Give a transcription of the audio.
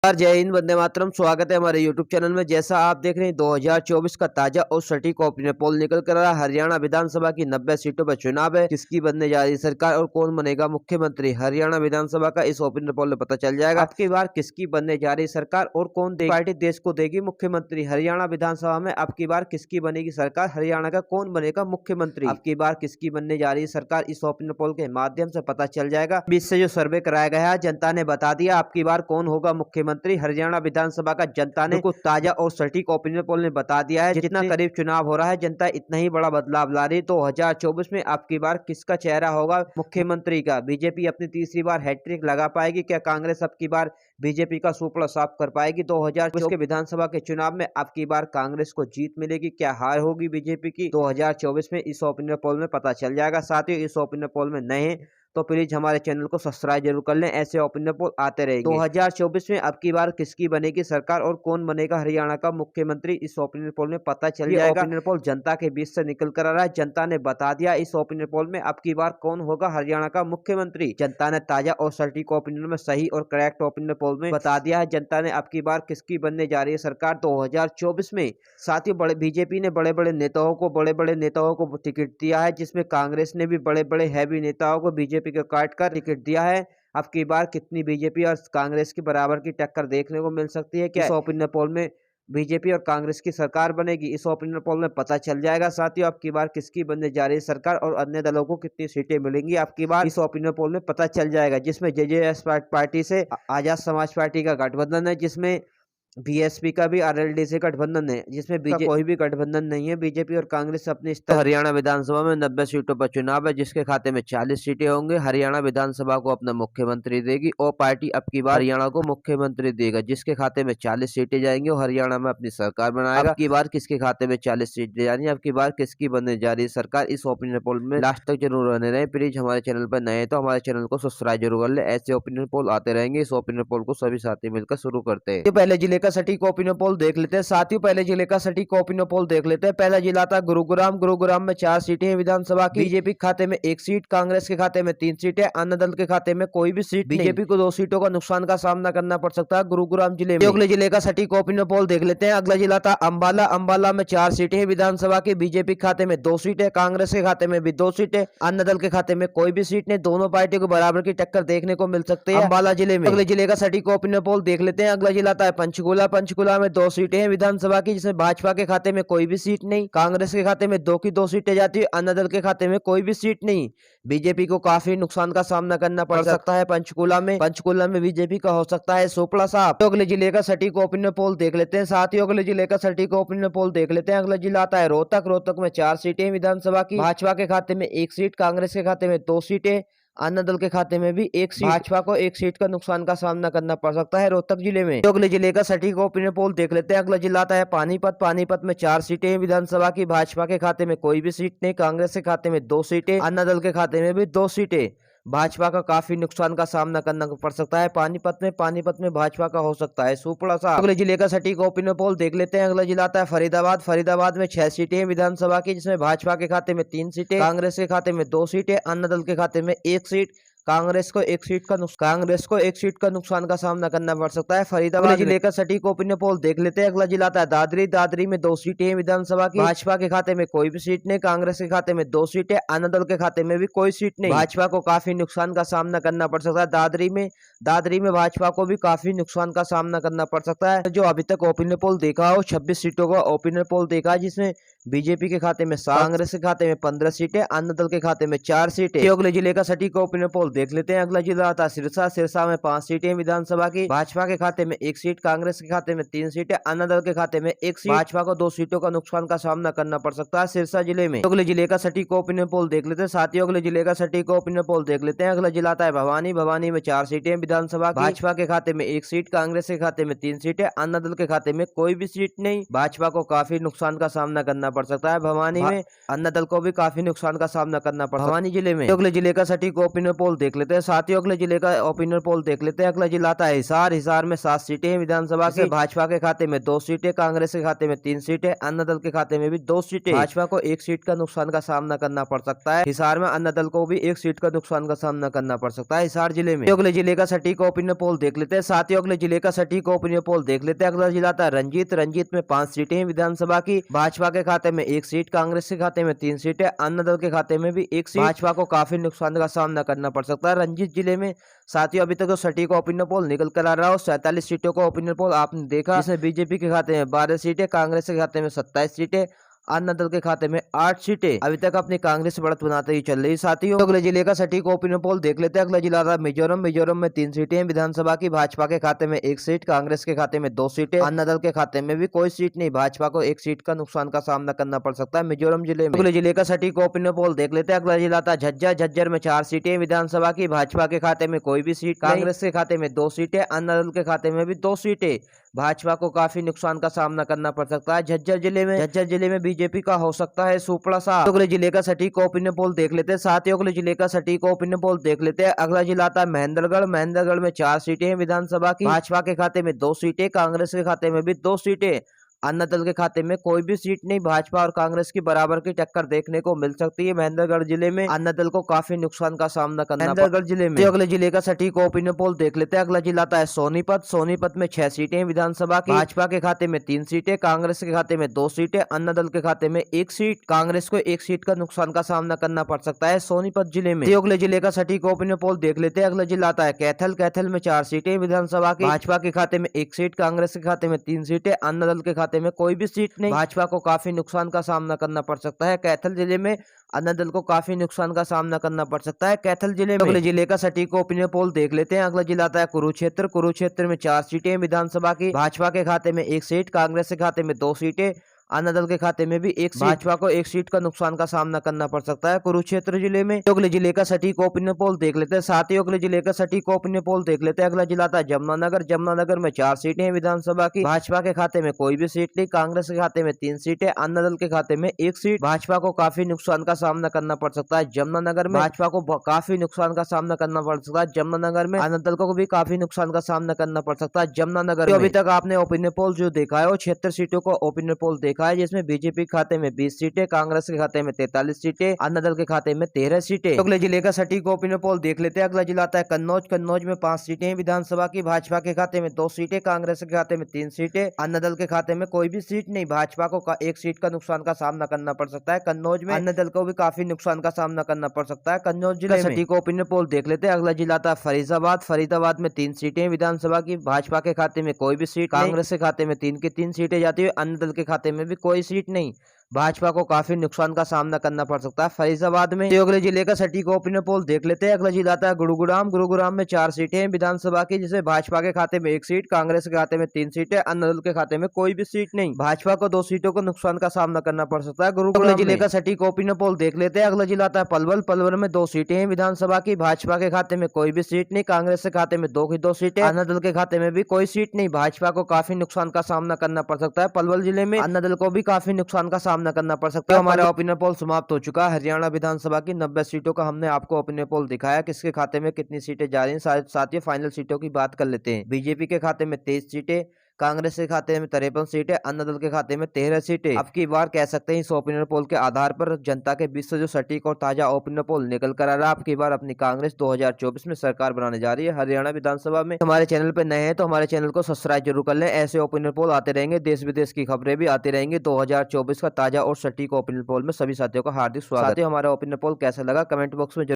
जय हिंद, वंदे मातरम। स्वागत है हमारे यूट्यूब चैनल में। जैसा आप देख रहे हैं 2024 का ताजा और सटीक ओपिनियन पोल निकल कर रहा है। हरियाणा विधानसभा की 90 सीटों पर चुनाव है। किसकी बनने जा रही सरकार और कौन बनेगा मुख्यमंत्री, हरियाणा विधानसभा का इस ओपिनियन पोल में पता चल जाएगा। अब की बार किसकी बनने जा रही सरकार और कौन पार्टी देश को देगी मुख्यमंत्री। हरियाणा विधानसभा में अब की बार किसकी बनेगी सरकार, हरियाणा का कौन बनेगा मुख्यमंत्री, अब की बार किसकी बनने जा रही सरकार, इस ओपिनियन पोल के माध्यम से पता चल जाएगा। बीच से जो सर्वे कराया गया है, जनता ने बता दिया अब की बार कौन होगा मुख्यमंत्री। हरियाणा विधानसभा का जनता ने कुछ ताजा और सटीक ओपिनियन पोल ने बता दिया है। जितना करीब चुनाव हो रहा है, जनता इतना ही बड़ा बदलाव ला रही है। 2024 में अब की बार किसका चेहरा होगा मुख्यमंत्री का। बीजेपी अपनी तीसरी बार हैट्रिक लगा पाएगी क्या, कांग्रेस अब की बार बीजेपी का सुपड़ा साफ कर पाएगी। 2024 के विधानसभा के चुनाव में अब की बार कांग्रेस को जीत मिलेगी क्या, हार होगी बीजेपी की। 2024 में इस ओपिनियन पोल में पता चल जाएगा। साथ ही इस ओपिनियन पोल में नए तो प्लीज हमारे चैनल को सब्सक्राइब जरूर कर लें, ऐसे ओपिनियन पोल आते रहेंगे। 2024 में अब की बार किसकी बनेगी सरकार और कौन बनेगा हरियाणा का मुख्यमंत्री, इस ओपिनियन पोल में पता चल जाएगा। ओपिनियन पोल जनता के बीच से निकल कर आ रहा है। जनता ने बता दिया इस ओपिनियन पोल में अब की बार कौन होगा हरियाणा का मुख्यमंत्री। जनता ने ताजा और सटीक ओपिनियन में सही और करेक्ट ओपिनियन पोल में बता दिया है जनता ने अब की बार किसकी बनने जा रही है सरकार 2024 में। साथ ही बीजेपी ने बड़े बड़े नेताओं को टिकट दिया है, जिसमें कांग्रेस ने भी बड़े बड़े हैवी नेताओं को बीजेपी को काट कर टिकट दिया है। अब की बार कितनी बीजेपी और कांग्रेस की बराबर की टक्कर देखने को मिल सकती है क्या, इस ओपिनियन पोल में बीजेपी और कांग्रेस की सरकार बनेगी, इस ओपिनियन पोल में पता चल जाएगा। साथ ही अब की बार किसकी बनने जा रही है सरकार और अन्य दलों को कितनी सीटें मिलेंगी अब की बार, इस ओपिनियन पोल में पता चल जाएगा। जिसमें जेजेएस पार्टी से आजाद समाज पार्टी का गठबंधन है, जिसमें बीएसपी का भी आरएलडी से गठबंधन है, जिसमें कोई भी गठबंधन नहीं है। बीजेपी और कांग्रेस अपने हरियाणा विधानसभा में 90 सीटों पर चुनाव है, जिसके खाते में 40 सीटें होंगे। हरियाणा विधानसभा को अपना मुख्यमंत्री देगी और पार्टी अब की बार हरियाणा को मुख्यमंत्री देगा, जिसके खाते में 40 सीटें जाएंगी और हरियाणा में अपनी सरकार बनाएगा। अब की बार किसके खाते में 40 सीटें जानी है, अब की बार किसकी बनने जा रही है सरकार, इस ओपिनियन पोल में लास्ट तक जरूर रहने रहे। प्लीज हमारे चैनल पर नए तो हमारे चैनल को सब्सक्राइब जरूर कर ले, ऐसे ओपिनियन पोल आते रहेंगे। इस ओपिनियन पोल को सभी साथी मिलकर शुरू करते हैं। पहले जिले का सटीक ओपिनियन पोल देख लेते हैं। साथियों पहले जिले का सटीक ओपिनियन पोल देख लेते हैं। पहला जिला था गुरुग्राम में 4 सीटें हैं विधानसभा की। बीजेपी के खाते में 1 सीट, कांग्रेस के खाते में 3 सीटें, अन्य दल के खाते में कोई भी सीट। बीजेपी को 2 सीटों का नुकसान का सामना करना पड़ सकता है गुरुग्राम जिले में। अगले जिले का सटीक ओपिनियन पोल देख लेते हैं। अगला जिला था अंबाला में 4 सीटें हैं विधानसभा की। बीजेपी के खाते में 2 सीटें, कांग्रेस के खाते में भी 2 सीटें, अन्य दल के खाते में कोई भी सीट नहीं। दोनों पार्टियों को बराबर की टक्कर देखने को मिल सकती है अंबाला जिले में। अगले जिले का सटीक ओपिनियन पोल देख लेते हैं। अगला जिला था पंचकुला में 2 सीटें हैं विधानसभा की, जिसमें भाजपा के खाते में कोई भी सीट नहीं, कांग्रेस के खाते में 2 की 2 सीटें जाती है, अन्य दल के खाते में कोई भी सीट नहीं। बीजेपी को काफी नुकसान का सामना करना पड़ सकता है पंचकुला में बीजेपी का हो सकता है सुपड़ा साफ। तो अगले जिले का सटीक ओपिनियन पोल देख लेते हैं। साथ ही अगले जिले का सटीक ओपिनियन पोल देख लेते हैं। अगला जिला आता है रोहतक में 4 सीटें विधानसभा की। भाजपा के खाते में 1 सीट, कांग्रेस के खाते में 2 सीटें, अन्य दल के खाते में भी 1 सीट। भाजपा को 1 सीट का नुकसान का सामना करना पड़ सकता है रोहतक जिले में। तो अगले जिले का सटीक ओपिनियन पोल देख लेते हैं। अगला जिला आता है पानीपत में 4 सीटें विधानसभा की। भाजपा के खाते में कोई भी सीट नहीं, कांग्रेस के खाते में 2 सीटें, अन्य दल के खाते में भी 2 सीटें। भाजपा का काफी नुकसान का सामना करना पड़ सकता है पानीपत में भाजपा का हो सकता है सुपड़ा सा। अगले जिले का सटीक ओपिनियन पोल देख लेते हैं। अगला जिला आता है फरीदाबाद में 6 सीटें विधानसभा की, जिसमें भाजपा के खाते में 3 सीटें, कांग्रेस के खाते में 2 सीटें, अन्य दल के खाते में 1 सीट। कांग्रेस को 1 सीट का नुकसान का सामना करना पड़ सकता है फरीदाबाद जिले का सटीक ओपिनियन पोल देख लेते हैं। अगला जिला आता है दादरी में 2 सीटें विधानसभा की। भाजपा के खाते में कोई भी सीट नहीं, कांग्रेस के खाते में 2 सीटें, अन्य दल के खाते में भी कोई सीट नहीं। भाजपा को काफी नुकसान का सामना करना पड़ सकता है दादरी में भाजपा को भी काफी नुकसान का सामना करना पड़ सकता है। जो अभी तक ओपिनियन पोल देखा हो 26 सीटों का ओपिनियन पोल देखा है, जिसमें बीजेपी के खाते में 7, कांग्रेस के खाते में 15 सीटें, अन्य दल के खाते में 4 सीटें। अगले जिले का सटीक ओपिनियन पोल देख लेते हैं। अगला जिला आता है सिरसा में 5 सीटें विधानसभा की। भाजपा के खाते में 1 सीट, कांग्रेस के खाते में 3 सीटें, अन्य दल के खाते में 1 सीट। भाजपा को 2 सीटों का नुकसान का सामना करना पड़ सकता है सिरसा जिले में। अगले जिले का सटीक ओपिनियन पोल देख लेते हैं। साथियों अगले जिले का सटीक ओपिनियन पोल देख लेते हैं। अगला जिला आता है भवानी में 4 सीटें विधानसभा की। भाजपा के खाते में 1 सीट, कांग्रेस के खाते में 3 सीटें, अन्य दल के खाते में कोई भी सीट नहीं। भाजपा को काफी नुकसान का सामना करना पड़ सकता है भवानी में, अन्य दल को भी काफी नुकसान का सामना करना पड़ भवानी जिले में। अगले जिले का सटीक ओपिनियन पोल देख लेते हैं। साथियों अगले जिले का ओपिनियन पोल देख लेते हैं। अगला जिला आता है हिसार। हिसार में 7 सीटें हैं विधानसभा की। भाजपा के खाते में 2 सीटें, कांग्रेस के खाते में 3 सीटें, अन्य दल के खाते में भी 2 सीटें। भाजपा को 1 सीट का नुकसान का सामना करना पड़ सकता है। हिसार में अन्य दल को भी 1 सीट का नुकसान का सामना करना पड़ सकता है हिसार जिले में। अगले जिले का सटीक ओपिनियन पोल देख लेते हैं। साथियों अगले जिले का सटीक ओपिनियन पोल देख लेते हैं। अगला जिला था रंजीत। रंजीत में 5 सीटें हैं विधानसभा की। भाजपा के खाते में 1 सीट, कांग्रेस के खाते में 3 सीटें, अन्य दल के खाते में भी 1 सीट। भाजपा को काफी नुकसान का सामना करना पड़ सकता है रंजीत जिले में। साथियों अभी तक तो सटीक ओपिनियन पोल निकल कर आ रहा हो। 47 सीटों का ओपिनियन पोल आपने देखा, जिसमें बीजेपी के खाते में 12 सीटें, कांग्रेस के खाते में 27 सीटें, अन्य दल के खाते में 8 सीटें। अभी तक अपनी कांग्रेस बढ़त बनाते ही चल रही। साथियों अगले जिले का सटीक ओपिनियन पोल देख लेते हैं। अगला जिला था मिजोरम। मिजोरम में 3 सीटें हैं विधानसभा की। भाजपा के खाते में 1 सीट, कांग्रेस के खाते में 2 सीटें, अन्य दल के खाते में भी कोई सीट नहीं। भाजपा को 1 सीट का नुकसान का सामना करना पड़ सकता है मिजोरम जिले में। अगले जिले का सटीक ओपिनियन पोल देख लेते हैं। अगला जिला था झज्जर। झज्जर में 4 सीटें विधानसभा की। भाजपा के खाते में कोई भी सीट, कांग्रेस के खाते में 2 सीटें, अन्य दल के खाते में भी 2 सीटें। भाजपा को काफी नुकसान का सामना करना पड़ सकता है झज्जर जिले में। झज्जर जिले में बीजेपी का हो सकता है सुपड़ा सा। अगले जिले का सटीक ओपिनियन पोल देख लेते हैं। साथियों अगले जिले का सटीक ओपिनियन पोल देख लेते हैं। अगला जिला आता है महेंद्रगढ़। महेंद्रगढ़ में 4 सीटें हैं विधानसभा की। भाजपा के खाते में 2 सीटें, कांग्रेस के खाते में भी 2 सीटें, अन्य दल के खाते में कोई भी सीट नहीं। भाजपा और कांग्रेस की बराबर की टक्कर देखने को मिल सकती है महेंद्रगढ़ जिले में। अन्य दल को काफी नुकसान का सामना करना महेंद्रगढ़ जिले में। अगले जिले का सटीक ओपिनियन पोल देख लेते हैं। अगला जिला आता है सोनीपत। सोनीपत में 6 सीटें विधानसभा की। भाजपा के खाते में 3 सीटें, कांग्रेस के खाते में 2 सीटें, अन्य दल के खाते में 1 सीट। कांग्रेस को 1 सीट का नुकसान का सामना करना पड़ सकता है सोनीपत जिले में। अगले जिले का सटीक ओपिनियन पोल देख लेते हैं। अगला जिला आता है कैथल। कैथल में 4 सीटें विधानसभा की। भाजपा के खाते में 1 सीट, कांग्रेस के खाते में 3 सीटें, अन्य दल के खाते में कोई भी सीट नहीं। भाजपा को काफी नुकसान का सामना करना पड़ सकता है कैथल जिले में। अन्य दल को काफी नुकसान का सामना करना पड़ सकता है कैथल जिले में। अगले जिले का सटीक ओपिनियन पोल देख लेते हैं। अगला जिला आता है कुरुक्षेत्र। कुरुक्षेत्र में 4 सीटें विधानसभा की। भाजपा के खाते में 1 सीट, कांग्रेस के खाते में 2 सीटें, अन्य दल के खाते में भी 1 सीट। भाजपा को 1 सीट का नुकसान का सामना करना पड़ सकता है कुरुक्षेत्र जिले में। अगले जिले का सटीक ओपिनियन पोल देख लेते हैं। साथियों अगले जिले का सटीक ओपिनियन पोल देख लेते हैं। अगला जिला था जमुनानगर। जमुनानगर में 4 सीटें हैं विधानसभा की। भाजपा के खाते में कोई भी सीट नहीं, कांग्रेस के खाते में 3 सीटें, अन्य दल के खाते में 1 सीट। भाजपा को काफी नुकसान का सामना करना पड़ सकता है जमुनानगर में। भाजपा को काफी नुकसान का सामना करना पड़ सकता है जमुनानगर में। अन्य दल को भी काफी नुकसान का सामना करना पड़ सकता है जमुनानगर में। अभी तक आपने ओपिनियन पोल जो देखा है वो 76 सीटों को ओपिनियन पोल देखा है, जिसमें बीजेपी के खाते में 20 सीटें, कांग्रेस के खाते में 43 सीटें, अन्य दल के खाते में 13 सीटें। अगले जिले का सटीक ओपिनियन पोल देख लेते हैं। अगला जिला आता है कन्नौज। कन्नौज में 5 सीटें विधानसभा की। भाजपा के खाते में 2 सीटें, कांग्रेस के खाते में 3 सीटें, अन्य दल के खाते में कोई भी सीट नहीं। भाजपा को 1 सीट का नुकसान का सामना करना पड़ सकता है कन्नौज में। अन्य दल को भी काफी नुकसान का सामना करना पड़ सकता है कन्नौज जिले में। सटीक ओपिनियन पोल देख लेते हैं। अगला जिला आता है फरीदाबाद। फरीदाबाद में 3 सीटें विधानसभा की। भाजपा के खाते में कोई भी सीट, कांग्रेस के खाते में 3 की 3 सीटें जाती है, अन्य दल के खाते में भी कोई सीट नहीं। भाजपा को काफी नुकसान का सामना करना पड़ सकता है फरीदाबाद में। अगले जिले का सटीक ओपिनियन पोल देख लेते हैं। अगला जिला आता है गुरुग्राम। गुरुग्राम में 4 सीटें विधानसभा की, जिसे भाजपा के खाते में 1 सीट, कांग्रेस के खाते में 3 सीटें, अन्य दल के खाते में कोई भी सीट नहीं। भाजपा को 2 सीटों को नुकसान का सामना करना पड़ सकता है गुरुग्राम जिले का सटीक ओपिनियन पोल देख लेते हैं। अगला जिला आता है पलवल। पलवल में 2 सीटें हैं विधानसभा की। भाजपा के खाते में कोई भी सीट नहीं, कांग्रेस के खाते में 2 की 2 सीटें, अन्य दल के खाते में भी कोई सीट नहीं। भाजपा को काफी नुकसान का सामना करना पड़ सकता है पलवल जिले में। अन्य दल को भी काफी नुकसान का सामना करना पड़ सकता है। हमारा ओपिनियन पोल समाप्त हो चुका है। हरियाणा विधानसभा की 90 सीटों का हमने आपको ओपिनियन पोल दिखाया, किसके खाते में कितनी सीटें जा रही हैं। साथियों फाइनल सीटों की बात कर लेते हैं। बीजेपी के खाते में 23 सीटें, कांग्रेस के खाते में 53 सीटें, अन्य दल के खाते में 13 सीटें। अब की बार कह सकते हैं इस ओपिनियन पोल के आधार पर जनता के बीच से जो सटीक और ताजा ओपिनियन पोल निकल कर आ रहा है, अब की बार अपनी कांग्रेस 2024 में सरकार बनाने जा रही है हरियाणा विधानसभा में। हमारे चैनल पर नए हैं तो हमारे चैनल को सब्सक्राइब जरूर कर लें। ऐसे ओपिनियन पोल आते रहेंगे, देश विदेश की खबरें भी आती रहेंगी। 2024 का ताजा और सटीक ओपिनियन पोल में सभी साथियों का हार्दिक स्वागत है। हमारा ओपिनियन पोल कैसा लगा कमेंट बॉक्स में